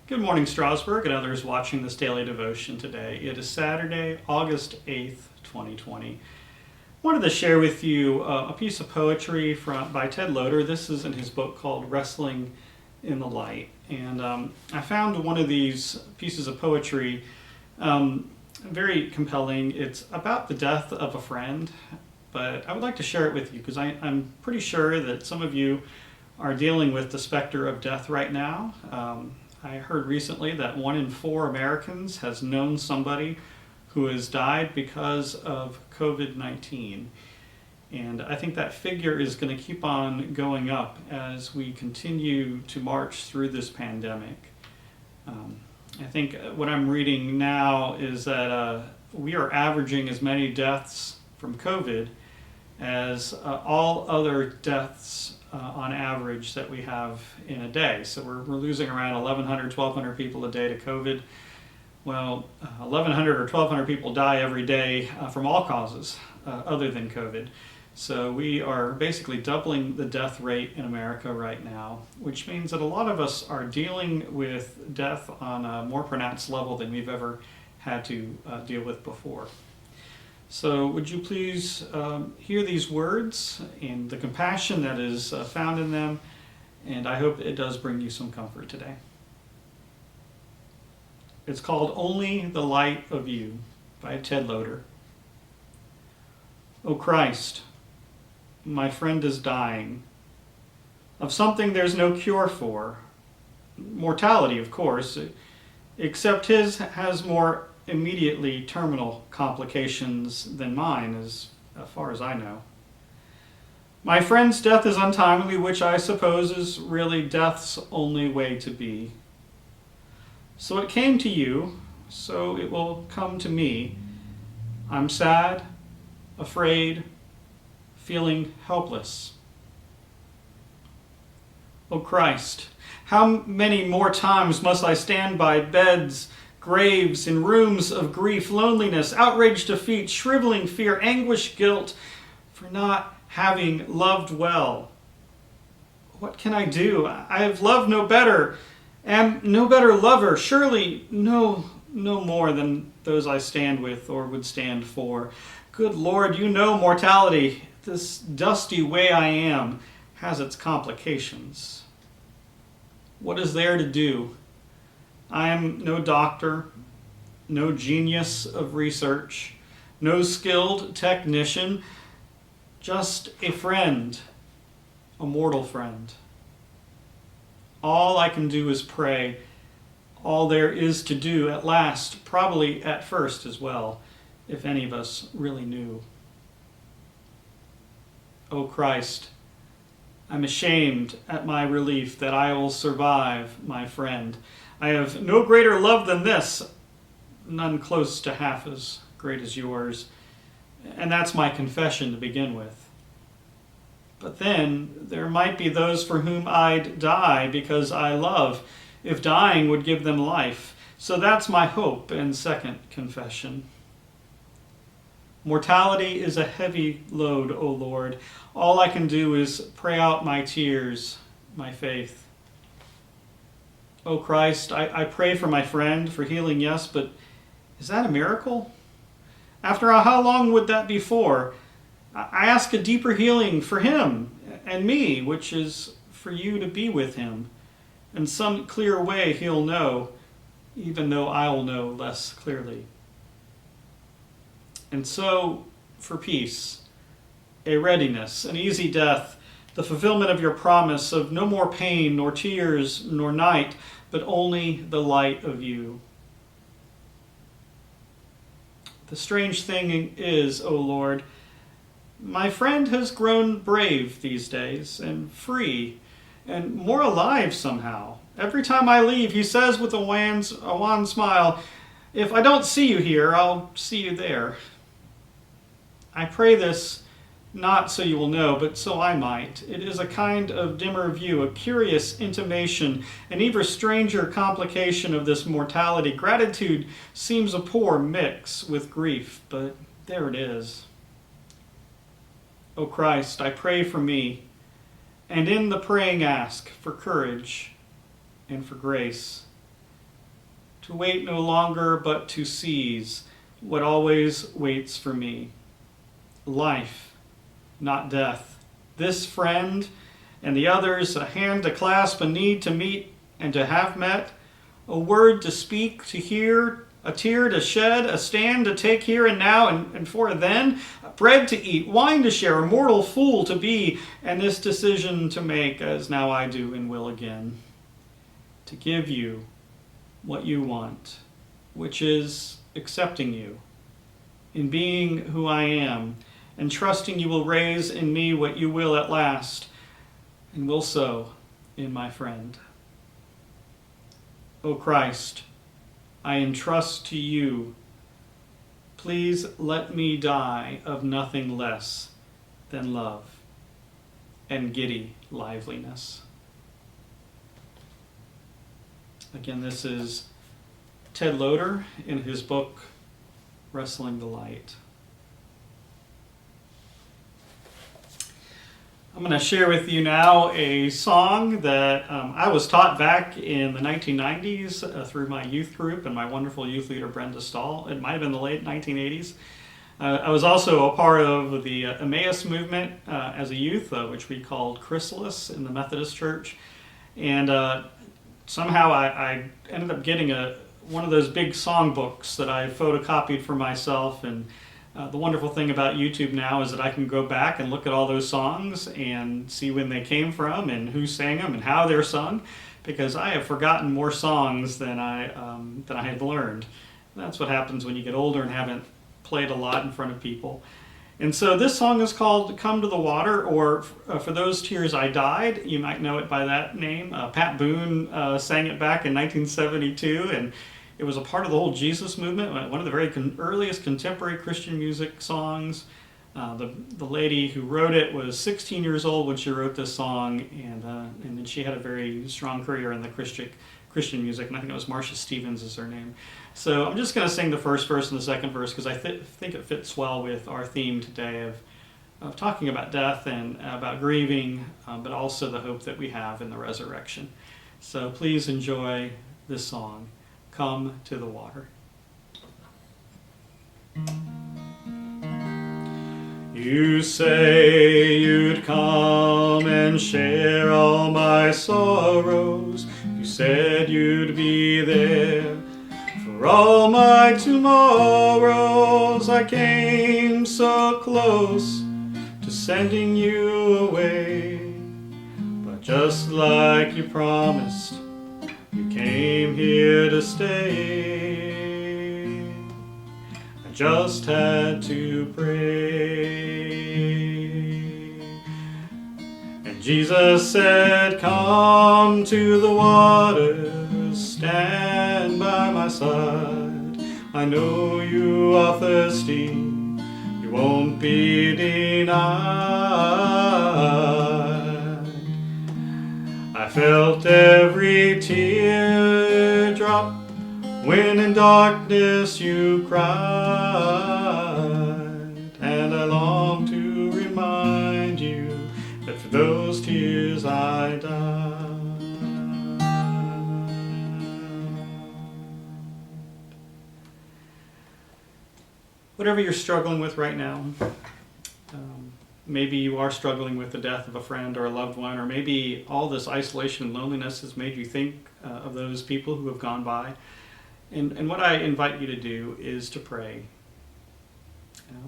Good morning, Strasbourg, and others watching this daily devotion today. It is Saturday, August 8th, 2020. I wanted to share with you a piece of poetry by Ted Loder. This is in his book called Wrestling in the Light. And I found one of these pieces of poetry very compelling. It's about the death of a friend, but I would like to share it with you because I'm pretty sure that some of you are dealing with the specter of death right now. I heard recently that 1 in 4 Americans has known somebody who has died because of COVID-19. And I think that figure is going to keep on going up as we continue to march through this pandemic. I think what I'm reading now is that we are averaging as many deaths from COVID as all other deaths on average that we have in a day. So we're losing around 1,100, 1,200 people a day to COVID. Well, 1,100 or 1,200 people die every day from all causes other than COVID. So we are basically doubling the death rate in America right now, which means that a lot of us are dealing with death on a more pronounced level than we've ever had to deal with before. So would you please hear these words and the compassion that is found in them, and I hope it does bring you some comfort today. It's called Only the Light of You by Ted Loder. O Christ, my friend is dying of something there's no cure for. Mortality, of course, except his has more immediately terminal complications than mine, as far as I know. My friend's death is untimely, which I suppose is really death's only way to be. So it came to you, so it will come to me. I'm sad, afraid, feeling helpless. O Christ, how many more times must I stand by beds, graves, in rooms of grief, loneliness, outraged defeat, shriveling fear, anguish, guilt, for not having loved well? What can I do? I have loved no better, am no better lover, surely no more than those I stand with or would stand for. Good Lord, you know mortality, this dusty way I am, has its complications. What is there to do? I am no doctor, no genius of research, no skilled technician, just a friend, a mortal friend. All I can do is pray. All there is to do at last, probably at first as well, if any of us really knew. O Christ, I'm ashamed at my relief that I will survive my friend. I have no greater love than this, none close to half as great as yours, and that's my confession to begin with. But then there might be those for whom I'd die because I love, if dying would give them life. So that's my hope and second confession. Mortality is a heavy load, O Lord. All I can do is pray out my tears, my faith. O Christ, I pray for my friend, for healing, yes, but is that a miracle? After how long would that be for? I ask a deeper healing for him and me, which is for you to be with him. In some clear way he'll know, even though I'll know less clearly. And so, for peace, a readiness, an easy death, the fulfillment of your promise of no more pain, nor tears, nor night, but only the light of you. The strange thing is, O Lord, my friend has grown brave these days, and free, and more alive somehow. Every time I leave, he says with a wan smile, if I don't see you here, I'll see you there. I pray this not so you will know, but so I might. It is a kind of dimmer view, a curious intimation, an even stranger complication of this mortality. Gratitude seems a poor mix with grief, but there it is. O Christ, I pray for me, and in the praying ask for courage and for grace. to wait no longer, but to seize what always waits for me. Life, not death. This friend and the others, a hand to clasp, a need to meet and to have met, a word to speak, to hear, a tear to shed, a stand to take here and now and for a then, bread to eat, wine to share, a mortal fool to be, and this decision to make, as now I do and will again, to give you what you want, which is accepting you, in being who I am, and trusting you will raise in me what you will at last, and will sow in my friend. O Christ, I entrust to you, please let me die of nothing less than love and giddy liveliness. Again, this is Ted Loder in his book, Wrestling the Light. I'm going to share with you now a song that I was taught back in the 1990s through my youth group and my wonderful youth leader, Brenda Stahl. It might have been the late 1980s. I was also a part of the Emmaus movement as a youth, which we called Chrysalis in the Methodist Church. And somehow I ended up getting one of those big songbooks that I photocopied for myself. And the wonderful thing about YouTube now is that I can go back and look at all those songs and see when they came from and who sang them and how they're sung, because I have forgotten more songs than I had learned. And that's what happens when you get older and haven't played a lot in front of people. And so this song is called Come to the Water, or For Those Tears I Died. You might know it by that name. Pat Boone sang it back in 1972, and it was a part of the whole Jesus movement, one of the very earliest contemporary Christian music songs. The lady who wrote it was 16 years old when she wrote this song, and then she had a very strong career in the Christian music, and I think it was Marcia Stevens is her name. So I'm just going to sing the first verse and the second verse because I think it fits well with our theme today of talking about death and about grieving, but also the hope that we have in the resurrection. So please enjoy this song, Come to the Water. You say you'd come and share all my sorrows. You said you'd be there for all my tomorrows. I came so close to sending you away, but just like you promised, you came here to stay. I just had to pray. And Jesus said, come to the water, stand by my side. I know you are thirsty, you won't be denied. I felt every teardrop when in darkness you cried, and I long to remind you that for those tears I died. Whatever you're struggling with right now, maybe you are struggling with the death of a friend or a loved one, or maybe all this isolation and loneliness has made you think of those people who have gone by. And what I invite you to do is to pray.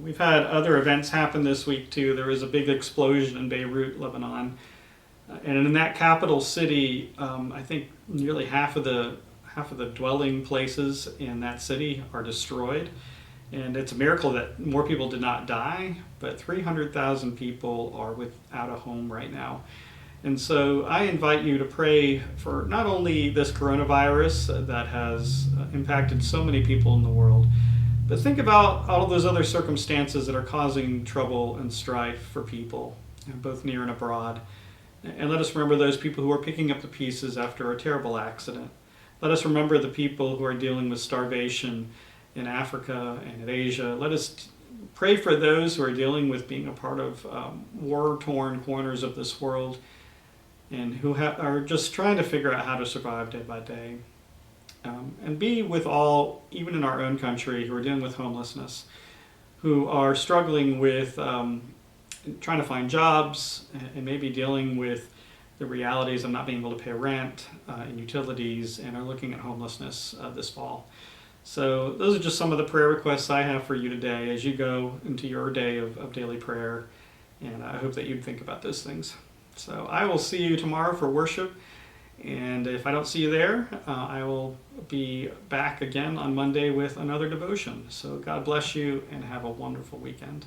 We've had other events happen this week too. There was a big explosion in Beirut, Lebanon. And in that capital city, I think nearly half of the dwelling places in that city are destroyed. And it's a miracle that more people did not die, but 300,000 people are without a home right now. And so I invite you to pray for not only this coronavirus that has impacted so many people in the world, but think about all of those other circumstances that are causing trouble and strife for people, both near and abroad. And let us remember those people who are picking up the pieces after a terrible accident. Let us remember the people who are dealing with starvation in Africa and in Asia. Let us pray for those who are dealing with being a part of war-torn corners of this world and who are just trying to figure out how to survive day by day. and be with all, even in our own country, who are dealing with homelessness, who are struggling with trying to find jobs and maybe dealing with the realities of not being able to pay rent and utilities, and are looking at homelessness this fall. So those are just some of the prayer requests I have for you today as you go into your day of daily prayer, and I hope that you'd think about those things. So I will see you tomorrow for worship, and if I don't see you there, I will be back again on Monday with another devotion. So God bless you and have a wonderful weekend.